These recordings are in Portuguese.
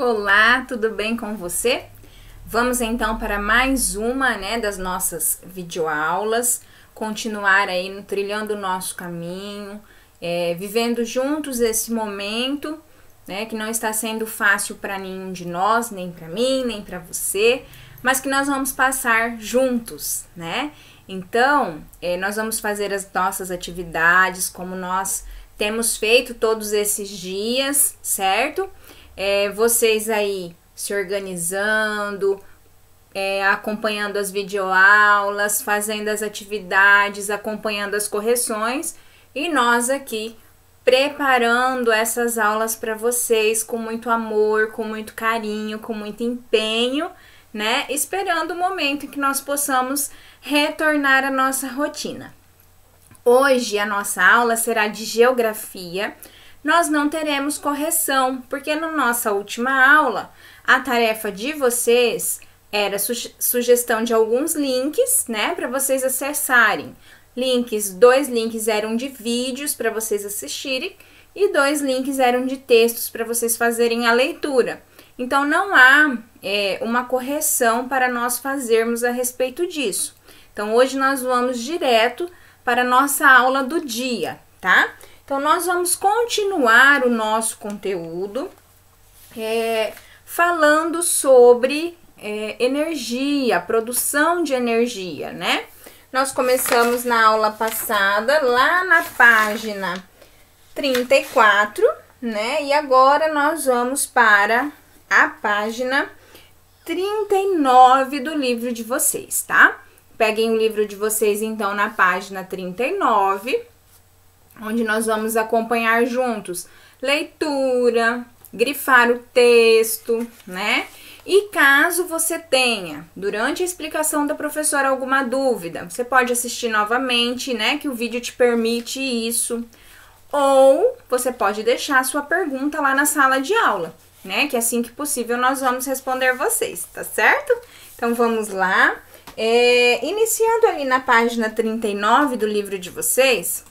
Olá, tudo bem com você? Vamos então para mais uma, das nossas videoaulas, continuar aí trilhando o nosso caminho, vivendo juntos esse momento, que não está sendo fácil para nenhum de nós, nem para mim, nem para você, mas que nós vamos passar juntos, né? Então, nós vamos fazer as nossas atividades como nós temos feito todos esses dias, certo? Vocês aí se organizando, acompanhando as videoaulas, fazendo as atividades, acompanhando as correções e nós aqui preparando essas aulas para vocês com muito amor, com muito carinho, com muito empenho, né? Esperando o momento em que nós possamos retornar à nossa rotina. Hoje a nossa aula será de geografia. Nós não teremos correção, porque na nossa última aula, a tarefa de vocês era sugestão de alguns links, né, para vocês acessarem. Dois links eram de vídeos para vocês assistirem e 2 links eram de textos para vocês fazerem a leitura. Então, não há uma correção para nós fazermos a respeito disso. Então, hoje nós vamos direto para a nossa aula do dia, tá? Então, nós vamos continuar o nosso conteúdo falando sobre energia, produção de energia, né? Nós começamos na aula passada, lá na página 34, né? E agora nós vamos para a página 39 do livro de vocês, tá? Peguem o livro de vocês, então, na página 39, onde nós vamos acompanhar juntos leitura, grifar o texto, né? E caso você tenha, durante a explicação da professora, alguma dúvida, você pode assistir novamente, né? Que o vídeo te permite isso. Ou você pode deixar a sua pergunta lá na sala de aula, né? Que assim que possível nós vamos responder vocês, tá certo? Então, vamos lá. Iniciando ali na página 39 do livro de vocês,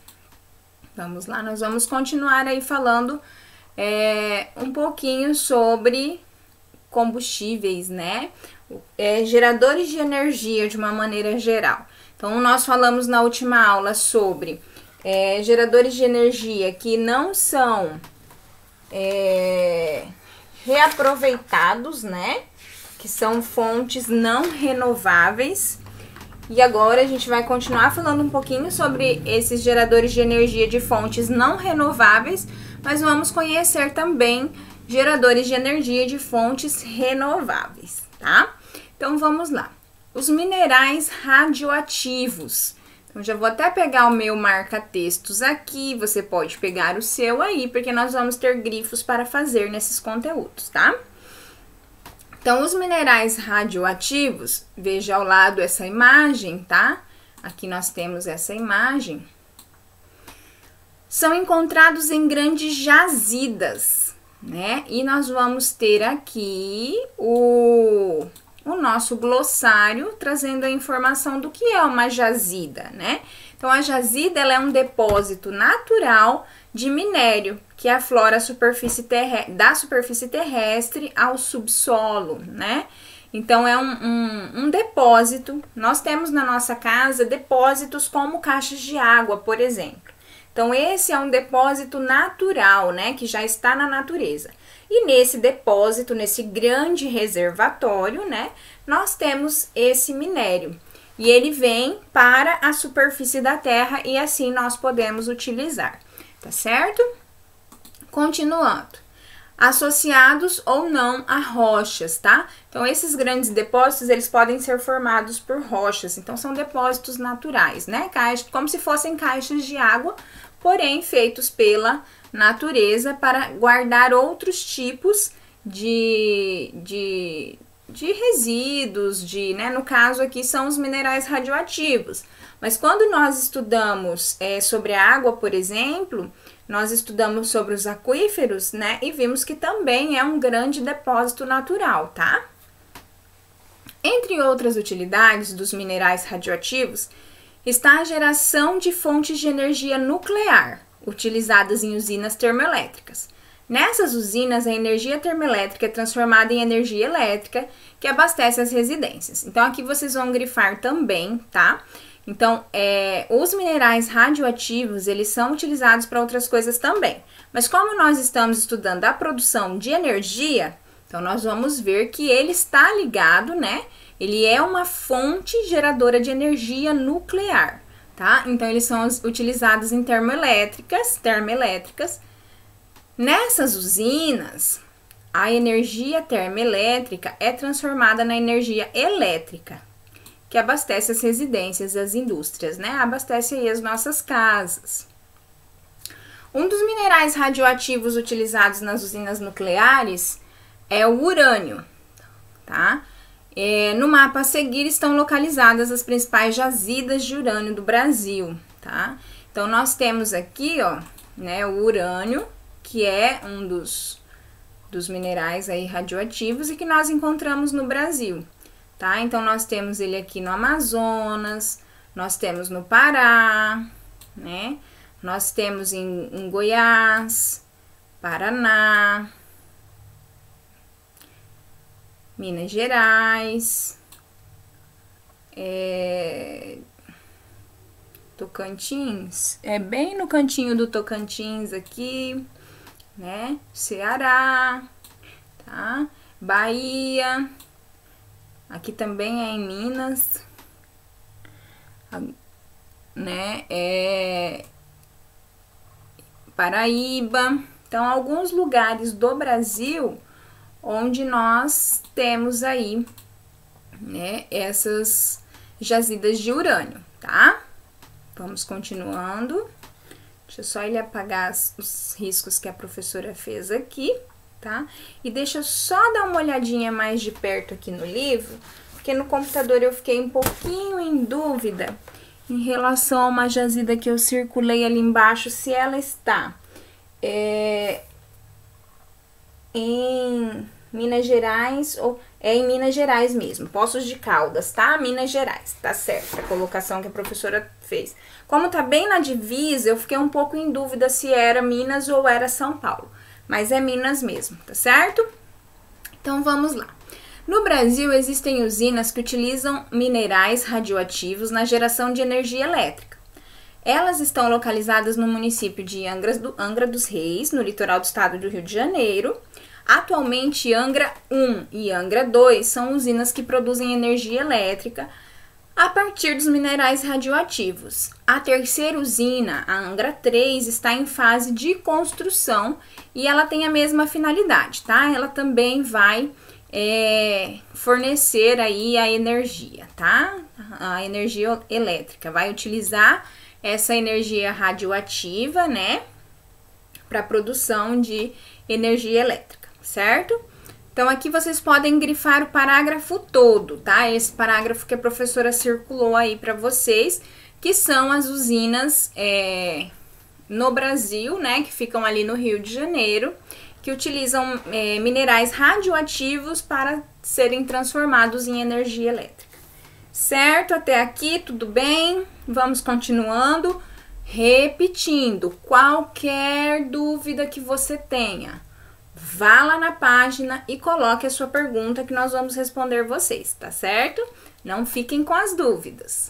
vamos lá, nós vamos continuar aí falando um pouquinho sobre combustíveis, né? Geradores de energia de uma maneira geral. Então, nós falamos na última aula sobre geradores de energia que não são reaproveitados, né? Que são fontes não renováveis. E agora a gente vai continuar falando um pouquinho sobre esses geradores de energia de fontes não renováveis, mas vamos conhecer também geradores de energia de fontes renováveis, tá? Então, vamos lá. Os minerais radioativos. Então, já vou até pegar o meu marca-textos aqui, você pode pegar o seu aí, porque nós vamos ter grifos para fazer nesses conteúdos, tá? Então, os minerais radioativos, veja ao lado essa imagem, tá? Aqui nós temos essa imagem. São encontrados em grandes jazidas, né? E nós vamos ter aqui o nosso glossário trazendo a informação do que é uma jazida, né? Então, a jazida ela é um depósito natural de minério que aflora da superfície terrestre ao subsolo, né? Então, é um depósito. Nós temos na nossa casa depósitos como caixas de água, por exemplo. Então, esse é um depósito natural, né? Que já está na natureza. E nesse depósito, nesse grande reservatório, né? Nós temos esse minério. E ele vem para a superfície da terra e assim nós podemos utilizar, tá certo? Continuando. Associados ou não a rochas, tá? Então, esses grandes depósitos, eles podem ser formados por rochas. Então, são depósitos naturais, né? Como se fossem caixas de água, porém feitos pela natureza para guardar outros tipos de resíduos, né? No caso aqui são os minerais radioativos. Mas quando nós estudamos sobre a água, por exemplo, nós estudamos sobre os aquíferos, né? E vimos que também é um grande depósito natural, tá? Entre outras utilidades dos minerais radioativos, está a geração de fontes de energia nuclear, utilizadas em usinas termoelétricas. Nessas usinas, a energia termoelétrica é transformada em energia elétrica que abastece as residências. Então, aqui vocês vão grifar também, tá? Então, os minerais radioativos, eles são utilizados para outras coisas também. Mas como nós estamos estudando a produção de energia, então nós vamos ver que ele está ligado, né? Ele é uma fonte geradora de energia nuclear, tá? Então, eles são utilizados em termoelétricas. Nessas usinas, a energia termoelétrica é transformada na energia elétrica, que abastece as residências e as indústrias, né? Abastece aí as nossas casas. Um dos minerais radioativos utilizados nas usinas nucleares é o urânio, tá? No mapa a seguir estão localizadas as principais jazidas de urânio do Brasil, tá? Então, nós temos aqui, ó, né, o urânio, que é um dos minerais aí radioativos e que nós encontramos no Brasil, tá? Então, nós temos ele aqui no Amazonas, nós temos no Pará, né? Nós temos em Goiás, Paraná, Minas Gerais, Tocantins, bem no cantinho do Tocantins aqui, né? Ceará, tá? Bahia, aqui também é em Minas, né? Paraíba. Então, alguns lugares do Brasil onde nós temos aí, né, essas jazidas de urânio, tá? Vamos continuando. Deixa só ele apagar os riscos que a professora fez aqui, tá? E deixa eu só dar uma olhadinha mais de perto aqui no livro, porque no computador eu fiquei um pouquinho em dúvida em relação a uma jazida que eu circulei ali embaixo, se ela está em Minas Gerais ou em Minas Gerais mesmo, Poços de Caldas, tá? Minas Gerais, tá certo, a colocação que a professora fez. Como tá bem na divisa, eu fiquei um pouco em dúvida se era Minas ou era São Paulo, mas é Minas mesmo, tá certo? Então, vamos lá. No Brasil, existem usinas que utilizam minerais radioativos na geração de energia elétrica. Elas estão localizadas no município de Angra dos Reis, no litoral do estado do Rio de Janeiro. Atualmente, Angra 1 e Angra 2 são usinas que produzem energia elétrica a partir dos minerais radioativos. A terceira usina, a Angra 3, está em fase de construção e ela tem a mesma finalidade, tá? Ela também vai fornecer aí a energia, tá? A energia elétrica. Vai utilizar essa energia radioativa, né? Para produção de energia elétrica, certo? Então, aqui vocês podem grifar o parágrafo todo, tá? Esse parágrafo que a professora circulou aí para vocês, que são as usinas no Brasil, né? Que ficam ali no Rio de Janeiro, que utilizam minerais radioativos para serem transformados em energia elétrica. Certo? Até aqui, tudo bem? Vamos continuando. Repetindo, qualquer dúvida que você tenha, vá lá na página e coloque a sua pergunta que nós vamos responder vocês, tá certo? Não fiquem com as dúvidas.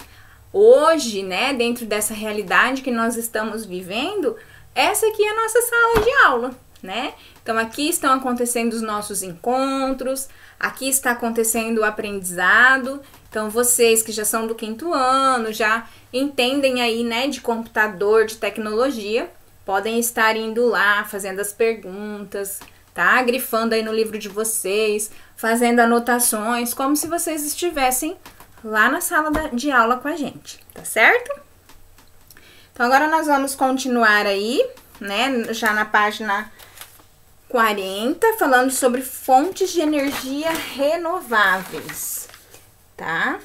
Hoje, né, dentro dessa realidade que nós estamos vivendo, essa aqui é a nossa sala de aula, né? Então, aqui estão acontecendo os nossos encontros, aqui está acontecendo o aprendizado. Então, vocês que já são do 5º ano, já entendem aí, né, de computador, de tecnologia, podem estar indo lá, fazendo as perguntas, tá? Grifando aí no livro de vocês, fazendo anotações, como se vocês estivessem lá na sala de aula com a gente, tá certo? Então, agora nós vamos continuar aí, né, já na página 40, falando sobre fontes de energia renováveis, tá?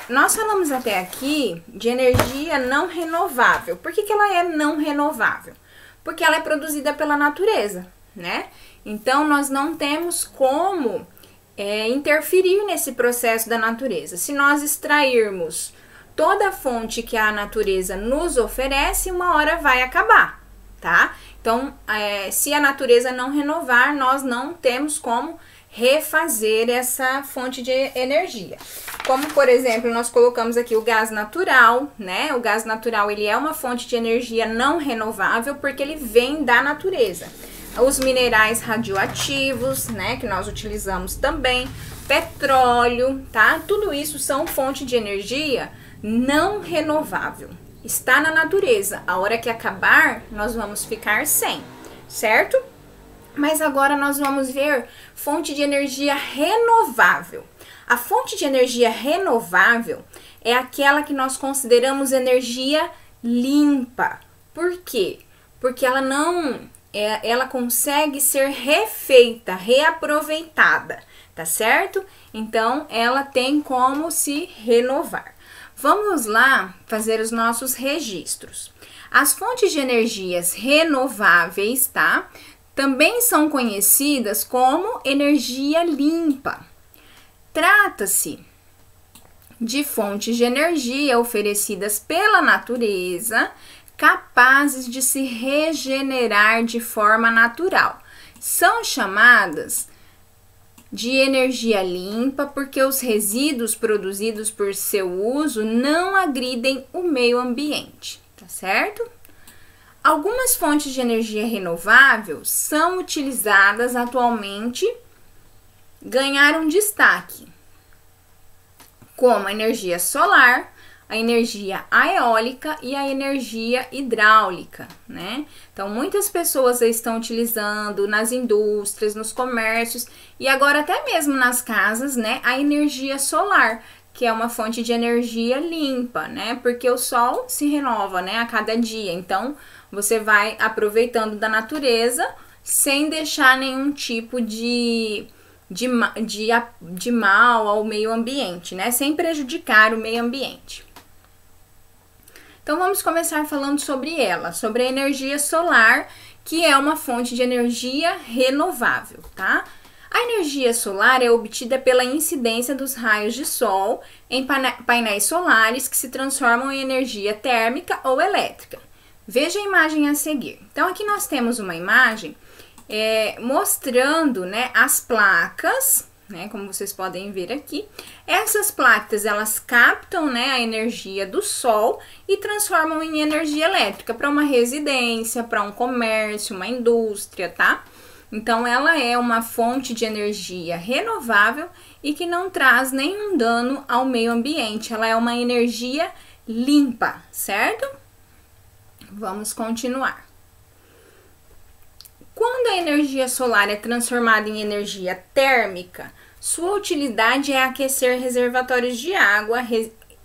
Nós falamos até aqui de energia não renovável. Por que ela é não renovável? Porque ela é produzida pela natureza, né? Então, nós não temos como interferir nesse processo da natureza. Se nós extrairmos toda a fonte que a natureza nos oferece, uma hora vai acabar, tá? Então, se a natureza não renovar, nós não temos como refazer essa fonte de energia. Como, por exemplo, nós colocamos aqui o gás natural, né? O gás natural, ele é uma fonte de energia não renovável porque ele vem da natureza. Os minerais radioativos, né, que nós utilizamos também, petróleo, tá? Tudo isso são fonte de energia não renovável. Está na natureza. A hora que acabar, nós vamos ficar sem, certo? Mas agora nós vamos ver fonte de energia renovável. A fonte de energia renovável é aquela que nós consideramos energia limpa. Por quê? Porque ela consegue ser refeita, reaproveitada, tá certo? Então, ela tem como se renovar. Vamos lá fazer os nossos registros. As fontes de energias renováveis, tá? Também são conhecidas como energia limpa. Trata-se de fontes de energia oferecidas pela natureza, capazes de se regenerar de forma natural. São chamadas de energia limpa porque os resíduos produzidos por seu uso não agridem o meio ambiente, tá certo? Algumas fontes de energia renovável são utilizadas atualmente, ganharam destaque, como a energia solar, a energia eólica e a energia hidráulica, né? Então, muitas pessoas estão utilizando nas indústrias, nos comércios e agora até mesmo nas casas, né? A energia solar, que é uma fonte de energia limpa, né? Porque o sol se renova, né? A cada dia. Então, você vai aproveitando da natureza sem deixar nenhum tipo de mal ao meio ambiente, né? Sem prejudicar o meio ambiente. Então, vamos começar falando sobre ela, sobre a energia solar, que é uma fonte de energia renovável, tá? A energia solar é obtida pela incidência dos raios de sol em painéis solares que se transformam em energia térmica ou elétrica. Veja a imagem a seguir. Então, aqui nós temos uma imagem mostrando, né, as placas, né, como vocês podem ver aqui. Essas placas, elas captam, né, a energia do sol e transformam em energia elétrica para uma residência, para um comércio, uma indústria, tá? Então, ela é uma fonte de energia renovável e que não traz nenhum dano ao meio ambiente. Ela é uma energia limpa, certo? Vamos continuar. Quando a energia solar é transformada em energia térmica, sua utilidade é aquecer reservatórios de água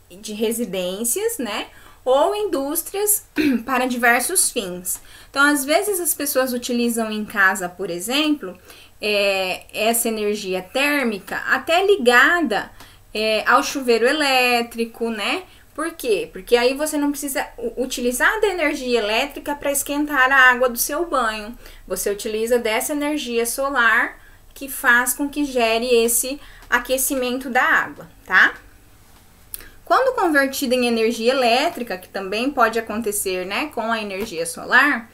de residências, né, ou indústrias para diversos fins. Então, às vezes as pessoas utilizam em casa, por exemplo, essa energia térmica até ligada ao chuveiro elétrico, né? Por quê? Porque aí você não precisa utilizar da energia elétrica para esquentar a água do seu banho. Você utiliza dessa energia solar que faz com que gere esse aquecimento da água, tá? Quando convertida em energia elétrica, que também pode acontecer, né, com a energia solar,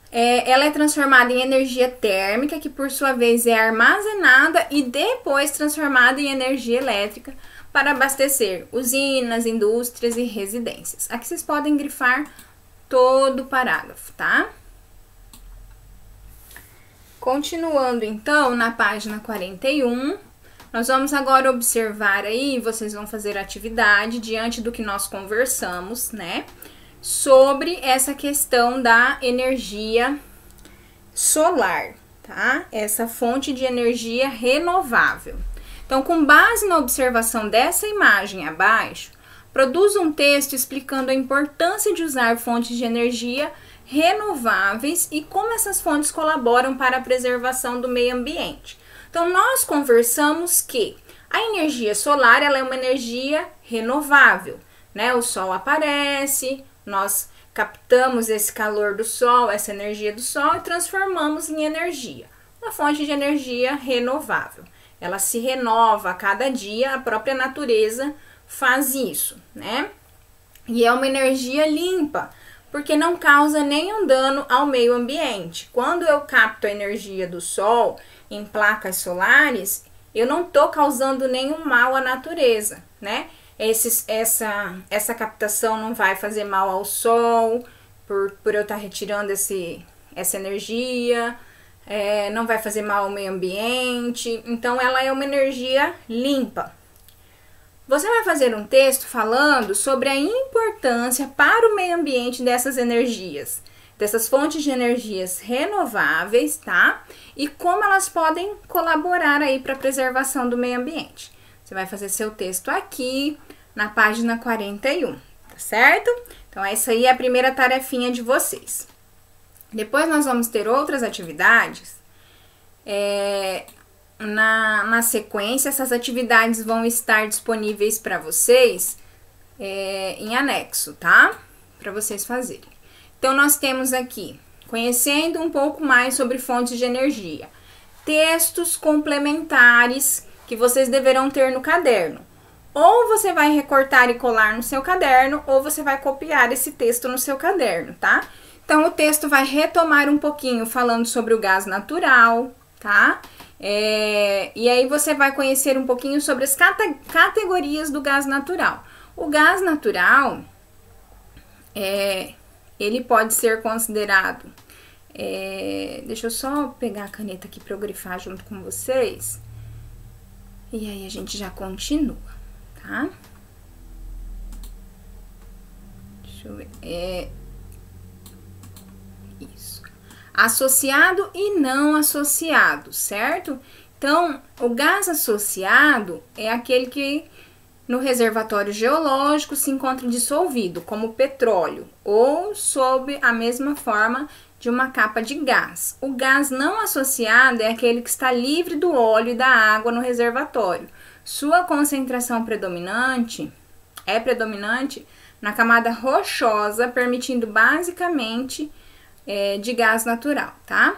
ela é transformada em energia térmica, que por sua vez é armazenada e depois transformada em energia elétrica para abastecer usinas, indústrias e residências. Aqui vocês podem grifar todo o parágrafo, tá? Continuando então na página 41, nós vamos agora observar aí, vocês vão fazer atividade diante do que nós conversamos, né? Sobre essa questão da energia solar, tá? Essa fonte de energia renovável. Então, com base na observação dessa imagem abaixo, produza um texto explicando a importância de usar fontes de energia renováveis e como essas fontes colaboram para a preservação do meio ambiente. Então, nós conversamos que a energia solar ela é uma energia renovável, né? O sol aparece, nós captamos esse calor do sol, essa energia do sol e transformamos em energia. Uma fonte de energia renovável. Ela se renova a cada dia, a própria natureza faz isso, né? E é uma energia limpa, porque não causa nenhum dano ao meio ambiente. Quando eu capto a energia do sol em placas solares, eu não estou causando nenhum mal à natureza, né? Essa captação não vai fazer mal ao sol, por eu estar retirando essa energia, não vai fazer mal ao meio ambiente, então ela é uma energia limpa. Você vai fazer um texto falando sobre a importância para o meio ambiente dessas energias, dessas fontes de energias renováveis, tá? E como elas podem colaborar aí para a preservação do meio ambiente. Você vai fazer seu texto aqui na página 41, tá certo? Então, essa aí é a primeira tarefinha de vocês. Depois nós vamos ter outras atividades. Na sequência, essas atividades vão estar disponíveis para vocês em anexo, tá? Para vocês fazerem. Então, nós temos aqui, conhecendo um pouco mais sobre fontes de energia. Textos complementares que vocês deverão ter no caderno. Ou você vai recortar e colar no seu caderno, ou você vai copiar esse texto no seu caderno, tá? Então, o texto vai retomar um pouquinho falando sobre o gás natural, tá? E aí você vai conhecer um pouquinho sobre as categorias do gás natural. O gás natural, ele pode ser considerado... deixa eu só pegar a caneta aqui para eu grifar junto com vocês. E aí a gente já continua, tá? Deixa eu ver. Isso. Associado e não associado, certo? Então, o gás associado é aquele que no reservatório geológico se encontra dissolvido, como petróleo, ou sob a mesma forma de uma capa de gás. O gás não associado é aquele que está livre do óleo e da água no reservatório. Sua concentração predominante na camada rochosa, permitindo basicamente de gás natural, tá?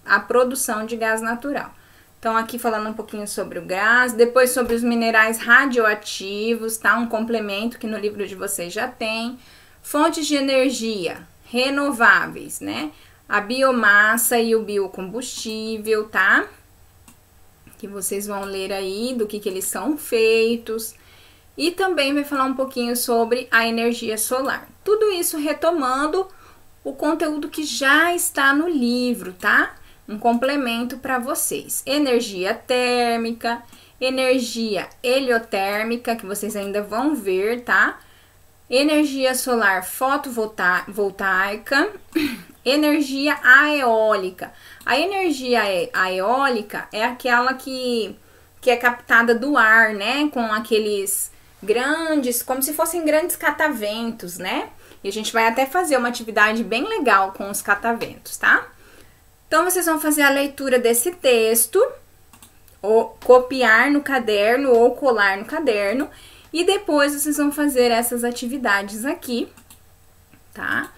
A produção de gás natural. Então, aqui falando um pouquinho sobre o gás, depois sobre os minerais radioativos, tá? Um complemento que no livro de vocês já tem. Fontes de energia renováveis, né? A biomassa e o biocombustível, tá? Que vocês vão ler aí do que eles são feitos. E também vai falar um pouquinho sobre a energia solar. Tudo isso retomando o conteúdo que já está no livro, tá? Um complemento para vocês. Energia térmica, energia heliotérmica, que vocês ainda vão ver, tá? Energia solar fotovoltaica, energia aeólica. A energia aeólica é aquela que é captada do ar, né? Com aqueles grandes, como se fossem grandes cataventos, né? E a gente vai até fazer uma atividade bem legal com os cataventos, tá? Então, vocês vão fazer a leitura desse texto, ou copiar no caderno ou colar no caderno. E depois vocês vão fazer essas atividades aqui, tá?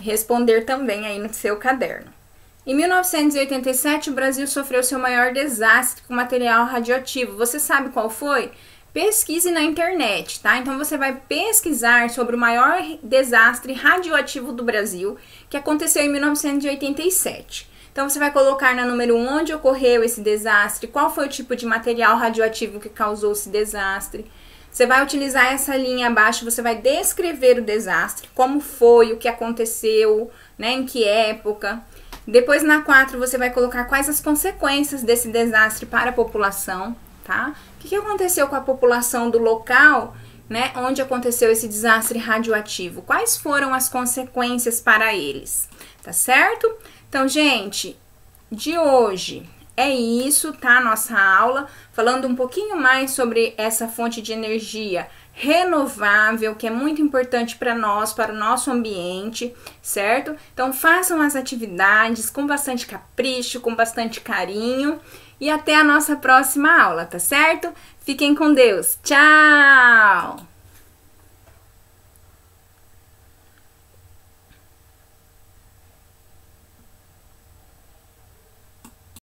Responder também aí no seu caderno. Em 1987, o Brasil sofreu seu maior desastre com material radioativo. Você sabe qual foi? Pesquise na internet, tá? Então, você vai pesquisar sobre o maior desastre radioativo do Brasil, que aconteceu em 1987. Então, você vai colocar na número 1 onde ocorreu esse desastre, qual foi o tipo de material radioativo que causou esse desastre. Você vai utilizar essa linha abaixo, você vai descrever o desastre, como foi, o que aconteceu, né, em que época. Depois, na 4, você vai colocar quais as consequências desse desastre para a população, tá? O que aconteceu com a população do local, né, onde aconteceu esse desastre radioativo? Quais foram as consequências para eles, tá certo? Então, gente, de hoje é isso, tá? Nossa aula, falando um pouquinho mais sobre essa fonte de energia renovável, que é muito importante para nós, para o nosso ambiente, certo? Então, façam as atividades com bastante capricho, com bastante carinho e até a nossa próxima aula, tá certo? Fiquem com Deus. Tchau!